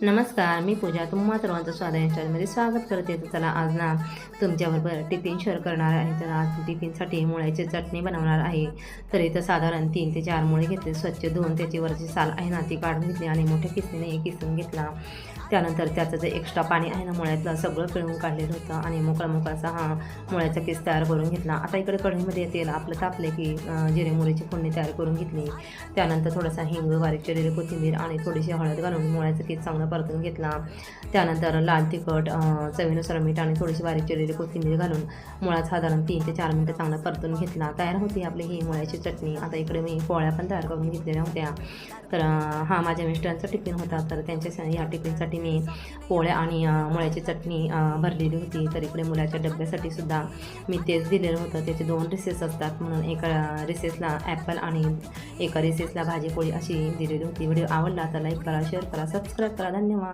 नमस्कार, मी पूजा. तुम्हा सर्वांचं स्वागत चॅनलमध्ये स्वागत करते. तर चला आज ना तुमच्याबरोबर टिफिन शेअर करणार आहे. तर आज टिफिनसाठी मुळ्याची चटणी बनवणार आहे. तर इथं साधारण 3 ते 4 मुळे घेतले, स्वच्छ धुवून त्याची वरची साल आहे ना ती काढून घेतली आणि मोठ्या किसणीने किसून घेतला. त्यानंतर त्याचं जे एक्स्ट्रा पाणी आहे ना मुळ्यातलं सगळं पिळून काढलेलं होतं आणि मोकळा हा मुळ्याचा किस तयार करून घेतला. आता इकडे कढईमध्ये तेल आपलं तापले की जिरे मोहरीची फोडणी तयार करून घेतली. त्यानंतर थोडासा हिंग, बारीक चिरलेली कोथिंबीर आणि थोडीशी हळद घालून मुळ्याचा किस चांगला परतून घेतला. त्यानंतर लाल तिखट, चवीनुसार मीठ आणि थोडीशी बारीक चिरलेली कोथिंबीर घालून मुळा साधारण 3 ते 4 मिनिटं चांगला परतून घेतला. तयार होती आपली ही मुळ्याची चटणी. आता इकडे मी पोळ्या पण तयार करून घेतलेल्या होत्या. तर हा माझ्या मिस्टरांचा टिफिन होता. तर त्यांच्या या टिफिनसाठी मी पोळ्या आणि मुळ्याची चटणी भरलेली होती. तर इकडे मुलाच्या डब्यासाठी सुद्धा मी तेच दिलेलं होतं. त्याचे 2 रिसेस असतात म्हणून एका रिसेसला ॲपल आणि एका रिसेसला भाजीपोळी अशी दिलेली होती. व्हिडिओ आवडला तर लाईक करा, शेअर करा, सबस्क्राईब करा. धन्यवाद.